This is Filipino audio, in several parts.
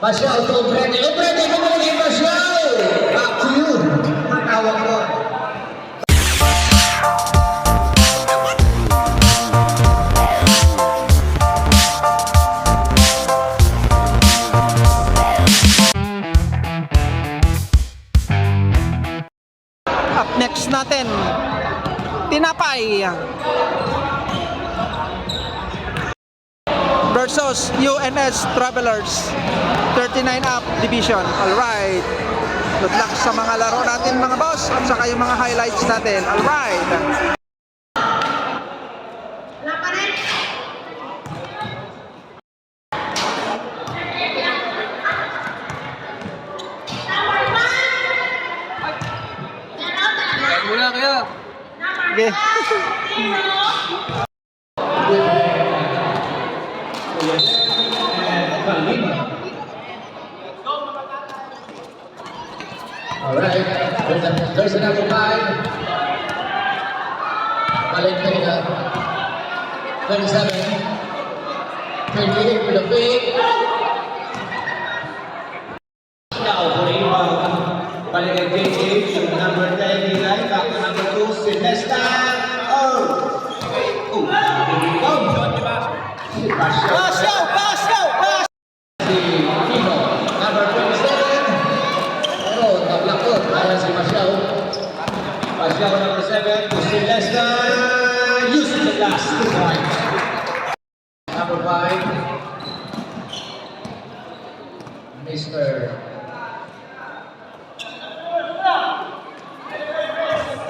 Pasyal to Brede. Brede, kumulong Pasyal. Back to you. Tawag ko. Up next natin, Tinapay versus UNS Travelers 39 up division. Alright, good luck sa mga laro natin mga boss at saka yung mga highlights natin. Alright, mula kaya. okay. Alright, there's another 5. Balik kanina. 27. 28 with a fake. Now for balik kay JJ, number 10 nilay, back to number 2, Celesta. Si Kino, number 27. Pero nablakot. Ayan si Masyaw. Pascal number 7 to Celesta. Using the last 2 points. Number 5. Mr.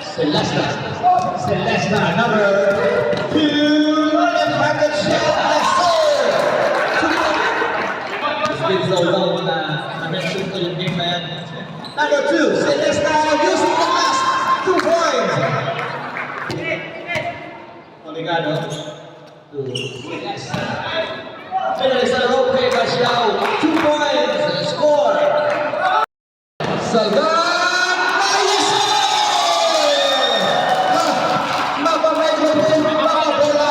Celesta. Celesta, number 2. Left-handed shot. Yes, sir. It's been so long na na-mention ko yung game na yan. Number 2, Celesta using the last 2 points. Oligado to Celesta. Finalista Roque Basiao, 2 points. Score. Salgan! Ayos! Mapamedyo po yung mga bola.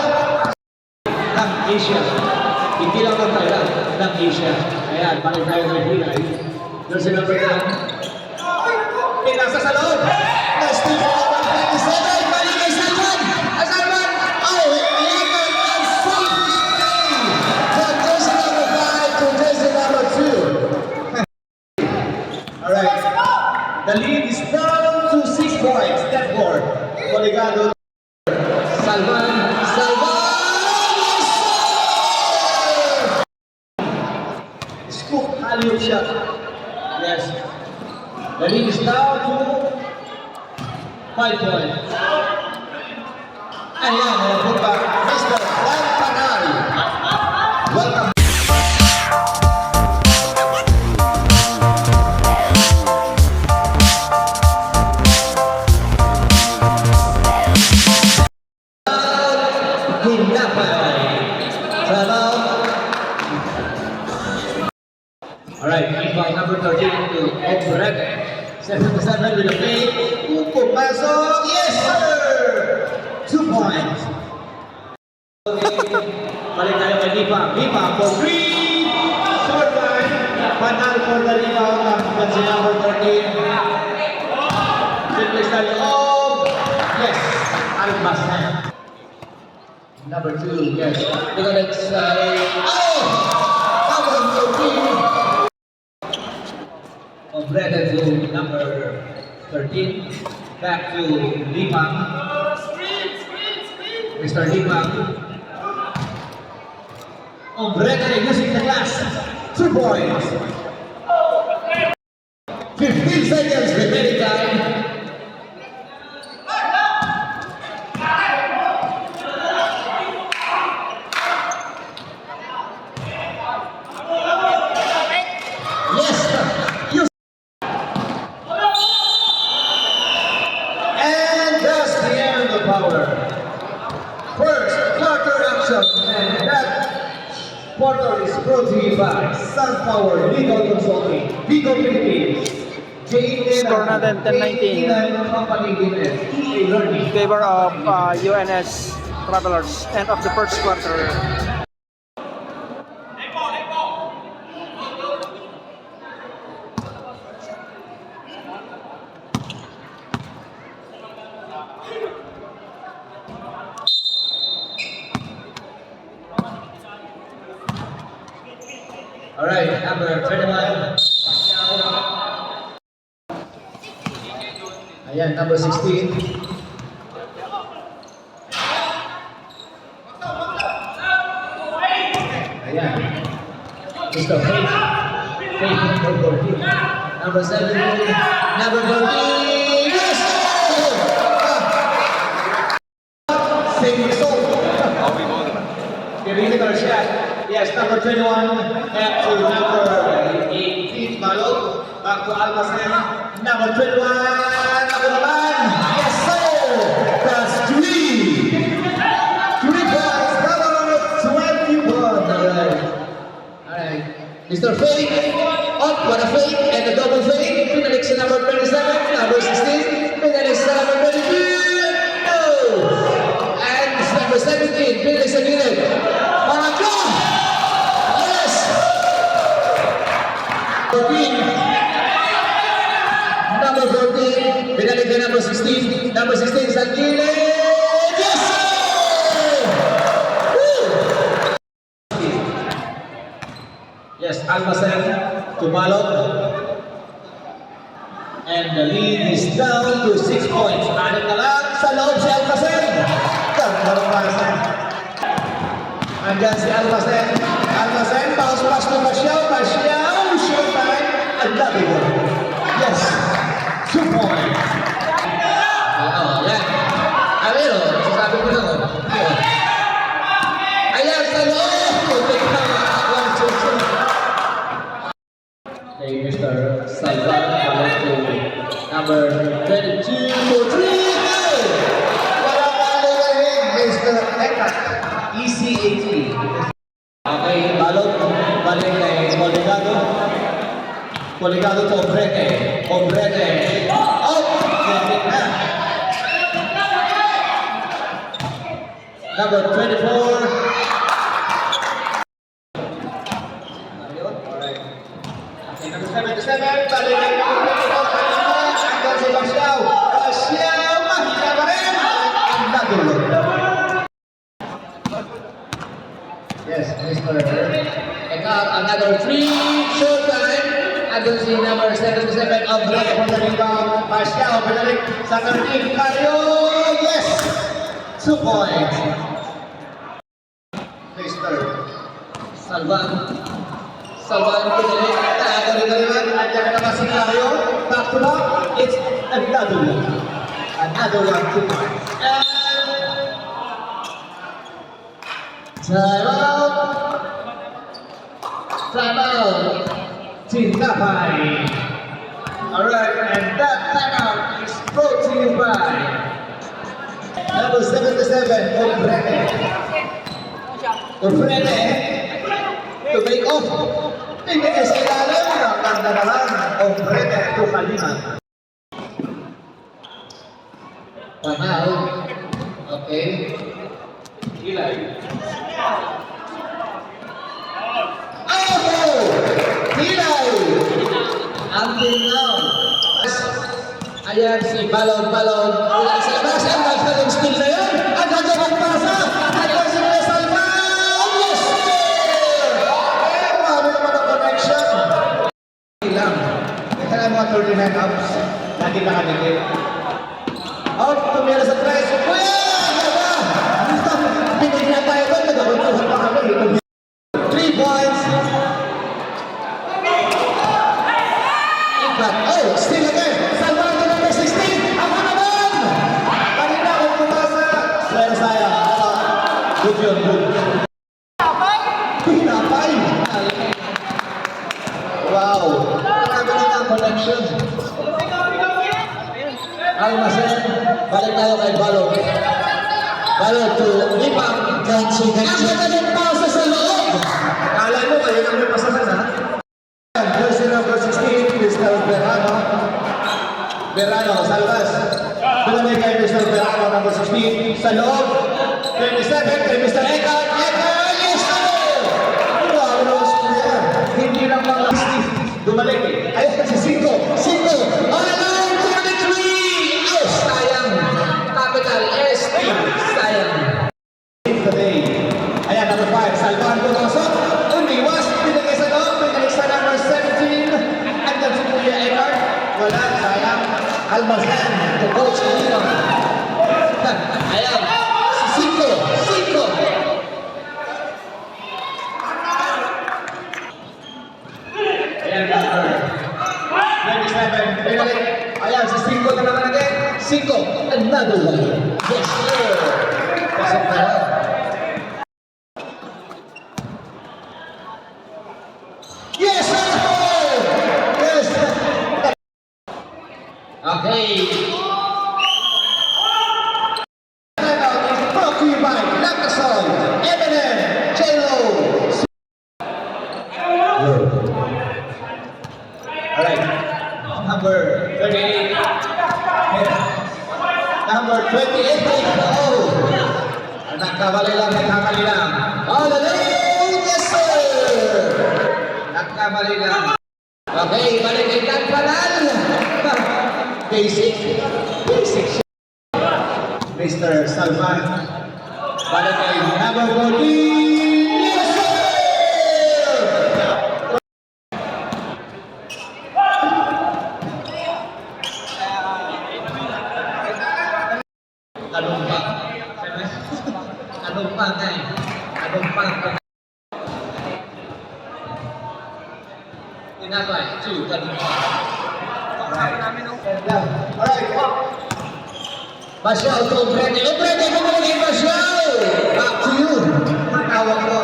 Ng Asia. Hindi lang ng Thailand, ng Asia. Ayan, balik tayo ng Hilay. There's a number 10. Pinasa sa loob. Nice to go. 27. Balik kay Salman. Salman. Oh, 11 and safe stay. From jersey number 5 to jersey number 2. Alright. The lead is down to 6 points. That board. Oligado. Salman! Salman! Scoop alley-oop shot. Yes. The lead is down to 5 points. Ayan, put back. Mr. Juan Panal. Welcome. Tinapay. Travel. Alright, by number 13 to Obreg. 77 with a fake. Pumasok. Yes, sir! 2 points. Balik tayo kay Lipa. Lipa for 3. Short line. Panal for the rebound. That's number 13. Simple style. Oh! Yes. Albasan. Number 2, yes. Look at that side. Oh! That was no team. Obrega to number 13. Back to Limang. Mr. Limang. Obrega using the glass. 2 points. 15 seconds remaining time. Yes, you. And that's the end of our first quarter action. And that quarter is brought to you by Sunpower Legal Consulting, Vigo Philippines, Score natin 10-19 in favor of UNS Travelers. End of the first quarter. Alright, number 21. Ayan, number 16. Ayan. Mr. Faith. Faith number 14. Number 17. Number 14. Yes! Same result. Pirili Garcia. Yes, number 21. Back to number 18. Malo. Back to Almacen. Number 21. Ako naman. Yes, sir! That's 3. 3 points. Number 21. Alright. Mr. Fake. Up. What a fake. And a double fake. Pinalik sa number 27. Number 16. Pinalik sa number 22. No! And number 17. Pinalik sa gilid. Pangatlo! Yes! 14. Number 14. Pinalik na number 16. Number 16 sa gilid. Yes, sir! Woo! Yes, Almacen to Malot. And the lead is down to 6 points. Anim na lang sa loob si Almacen. Almacen. Andyan si Almacen. Almacen, bounce pass to Pasyao. Pasyao, short time. Another one. Yes, 2 points. Yan. Alero, sasabi ko lang. Ayan, sa loob. Hey, Mr. Salvan, to number 22 for 3. Wala pa rin, Mr. Ekat, ECAT. Okay, balot, balik kay Coligado. Coligado to Ombrete. Ombrete. Out! Yan na. Number 24. Number 77, balik kay Hanggang si Pasyao. Pasyao, mahina pa rin. Nagulog. Yes, Mr. Eka, another 3 short time. Andun si number 77 of the from the rebound. Pasyao, pinalik sa 13. Cario, yes! 2 points. Mr. Salvan. Salvan pinalik. Tagalitan. Andiyan naman si Cario. Back to back. It's another one. Another one, 2 points. Time out. Time out. Team Kapay. Alright, and that timeout is brought to you by number 77, Ombrete. Ombrete, to make off. Pinigay sa ilalim. Nakanda na lang. Ombrete to Kalima. Timeout. Okay. Ilay. Oh! Hilay! Until now. Ayan si Balog. Ayan sa labas. Ang nagsalang skill na yun. Ang gagawang pasa. Ayan si Salvan. Yes! Marami naman ang connection. Ilang. Ito na mga 39 ups. Lagi nakadikit. Out. Tumira sa press. Kuya! Pinig na tayo doon. Nagkakuntuhan pa kami. 3 points. Oh, still again. Salvan to number 16. Ako naman! Kanina kung pumasa. Swero sayang. Good yun, good. Pinapay. Wow. Marami na ang connection. Almacen. Balik tayo kay Balog. Balog to Ipang. Ganchi. Ang magaling pausa sa loob. Kala mo kayo nang may pasahan, ha? Jersey number 16, Mr. Berano. Berano, Salvas. Pinamay kay Mr. Berano, number 16. Sa loob, 27, kay Mr. Eka. Eka, yes, sir! Wow, Ross Pierre. Hindi lang mga Steve. Dumalik eh. Ayun si Cinco. Cinco. Alam, 23! Yes, sayang. Capital S, sayang. Today. Ayan, number 5. Salvan Punosok. Uniwas. Pinagay sa loob. Almazan to Coach Lino. Ayan, si Cinco. Ayan, number 27. Pinalik. Ayan, si Cinco na naman again. Cinco, another one. Yes, sir. Pasok na lang. Yes, sir! Yes! Okay. Timeout is brought to you by Lactazol, M&M, J-Lo. Alright. Number 38. Number 28. Oh! Nagkamali lang. Oh, yes, sir! Nagkamali lang. Okay, balik kay Dan Panal. Basic. Mr. Salman. Balik kay number 40. Yes, sir! Anumpang nga eh. Anumpang. Tinapay, 2, anumpang. Alright. Basyal to Brede. Brede, bumalik kay Basyal! Back to you. Tawag ko.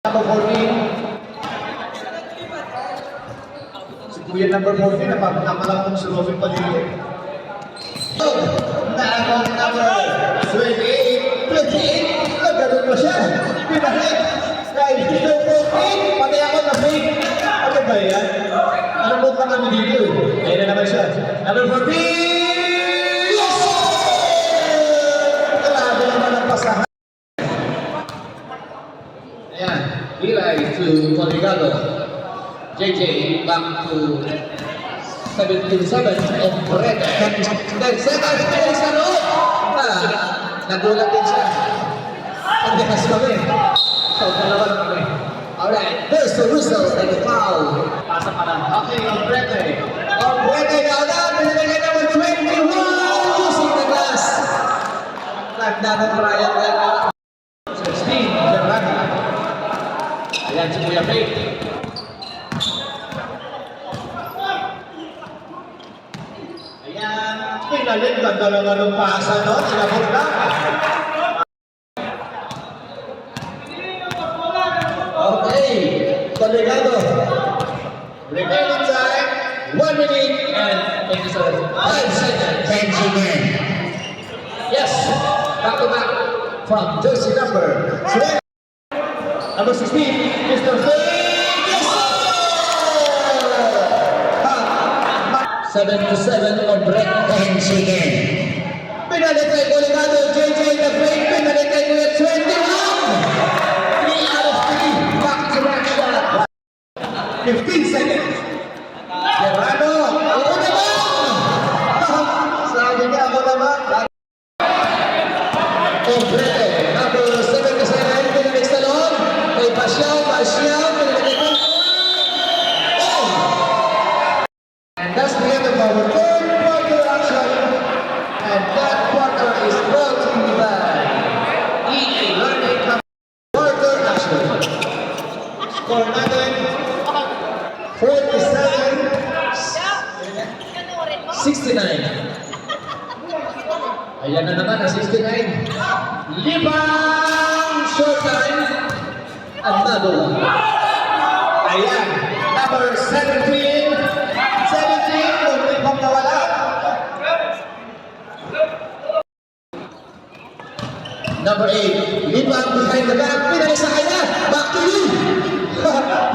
Number 14. Si Kuya number 14, napapakamalak kong si Robin Padilla. Naamong number 28. Nagkaroon mo siya. Pinahit. Kay Mr. 14. Pati ako na fake. Ano ba yan? Ano mo ka kami dito eh? Ayun na naman siya. Number 14! Yes, sir! Grabe naman ang pasahan. Ayan. Bilay to Poligado. JJ back to 17-7 of Brede. 10 seconds. Pinalik sa loob. Nagulat din siya. Pagdekas kami. So, dalawa lang kami. Alright, there's the whistle and the foul. Pasa pa lang. Okay, on Brete. Brede now na, pinagay naman 21 using the glass. Nagda ng Brian Rega. 16, Gerrano. Ayan si Kuya Faith. Ayan, pinalik na dalawa ng pasa, no? Inabot na. Okay, Poligado. Remaining time, 1 minute and 5 seconds. Benjamin. Yes, back to back from jersey number 12. Number 16, Mr. Faith. Yes, sir! 7-7 on break and chicken. Pinalik kay Poligado, JJ the Great, pinalik kay Kuya 21. 3 out of 3, back to back shot. 15 seconds. Gerrano, ako naman! Sabi niya, ako naman. Complete, number 77, pinalik sa loob. Kay Basyao, pinalik ko. Oh! And that's the end of our third quarter action. And that quarter is brought to you by EA Learning Company. Quarter action. Score natin. 69. Ayan na naman ang 69. Libang showtime. Another one. Ayan, number 17. 17, kung libang nawala. Number 8. Libang behind the back. Pinalik sa kanya. Back to you.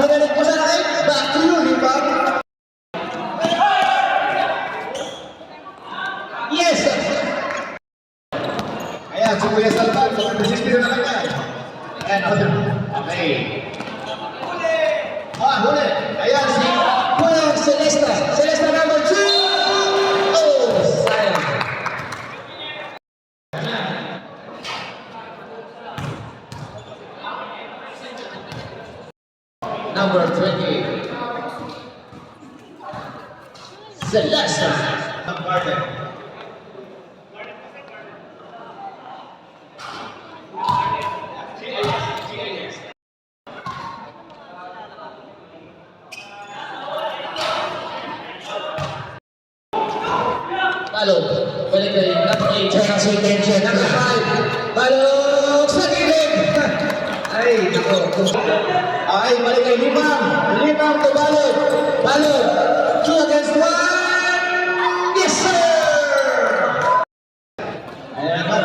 Pinalik mo sa akin. Back to you, Libang. Yes! Ayan, si Kuya Salman, number 16 na naman yan. Ayan, okay. Huli. Ayan si Kuya Celesta. Celesta number 2. Oh, sayang. Number 28. Celeste. Balog. Balik kay number 8. Check ang intention. Number 5. Balog sa gilid. Ay, nako. Ay, balik kay Limang. Limang to Balog. Balog. 2 against 1. Yes, sir! Ayan naman.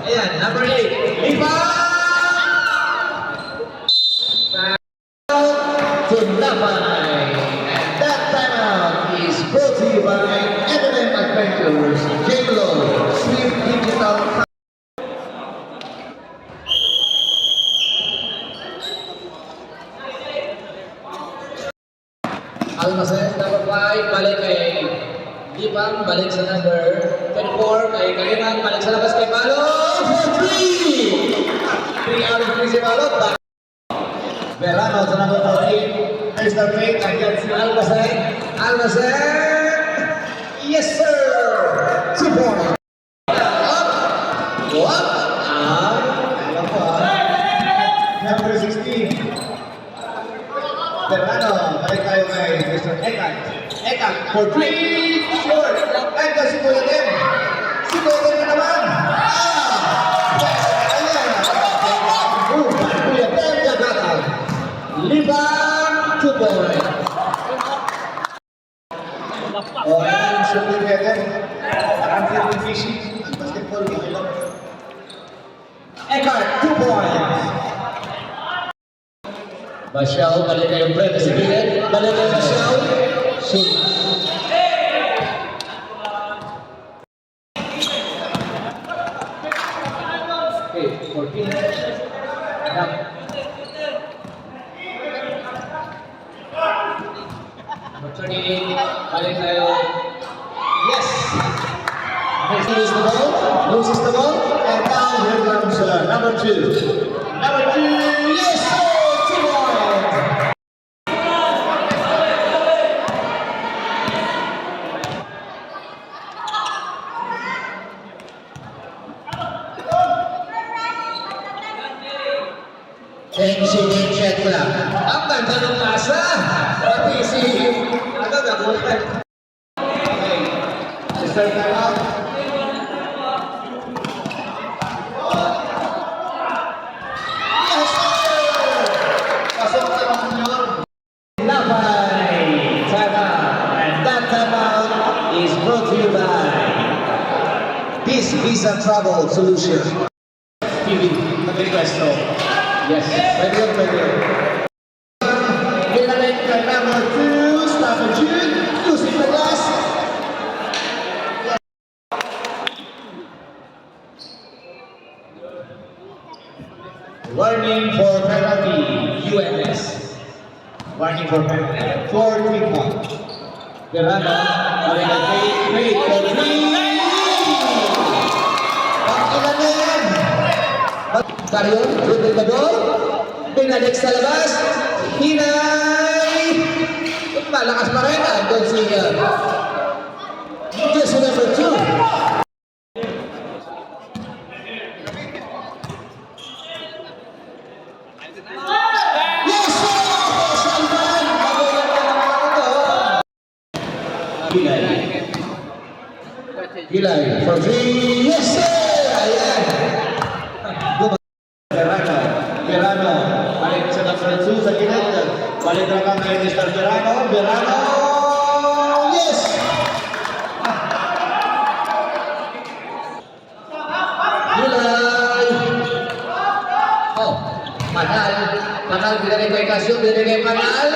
Ayan, number 8. Limang! Tinapay. And that timeout is brought to you by M&M Adventures, J-Lo, Swift Digital. Almacen, number 5, balik kay Lipang, balik sa number 24, kay Kalinan, balik sa labas kay Malo, for 3! 3 out of 3 si Malo, Verano sa number 14, there's the break, again si Almacen, Almacen, yes sir! 2 points. Up, go up, alam po number 16, Verano, balik tayo kay Mr. Ekan. Ekan, for 3, short. And si Kuya Dem. Si Kuya Dem na naman. Kuya Dem, Jagatan. Libang, 2 point. Ayan, shoot ni Kuya Dem. Nakang-field with fishing. Basketball, okay lang. Ekan, 2 points. Basyao, balik kayong break sa gilid. Balik kayong Basyao. Shoot. Okay, 14. Anak. Number 28. Balik kayo. Yes! Loses the ball. Loses the ball. And now here comes number 2. Number 2. Yes! Tension check lang. Ang ganda ng pasa. Pati si... Ano na buhay? Okay. Mr. Talam. Yes, sir! Pasok sa mga yun. Labay. Timeout. And that timeout is brought to you by this Visa Travel Solution. TV. Mag-request to. Yes, pwede yun. Binalik ka number 2, Stephen Jude, using the glass. Warning for penalty, UNS. Warning for penalty, 4 3-1. Verano, Fate for 3. Pakilan na yan. Karion, dribble the ball, pinalik sa labas, hinay, malakas pa rin, doon si just number 2. Yes, sir! Salman! Magulat ka naman ito. Hilay, for 3, yes, sir! Ayan. Verano, balik sa number 2 sa gilid. Balik na kami kay Mr. Verano. Yes! Hilay! Oh, Manal, binigay kay Casio, binigay Manal.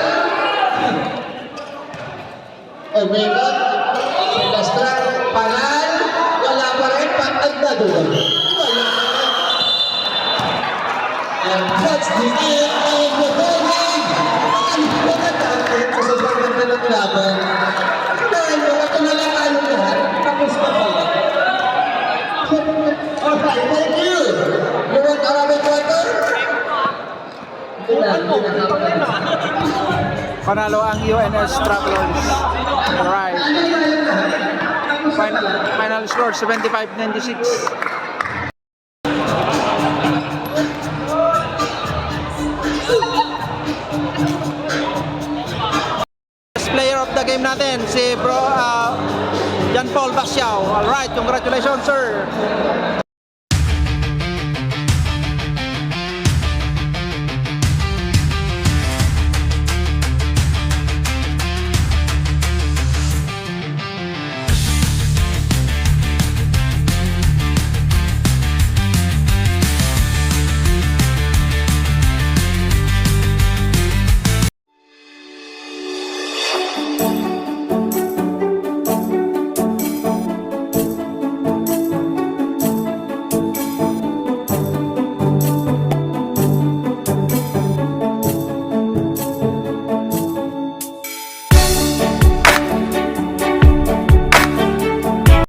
Oh my God! Silastran, Panal, wala pa rin, pantagdado. And that's the end of the bowling! Ang pagkatapos sa sobrang ganda ng laban. Dahil mga tumalakalo lahat, tapos na pala. Alright, thank you! You want Arabic water? Hindi na, hindi na. Panalo ang UNS Travelers. Alright. Final score 75-96. Best player of the game natin si Jan Paul Basiao. Alright, congratulations sir.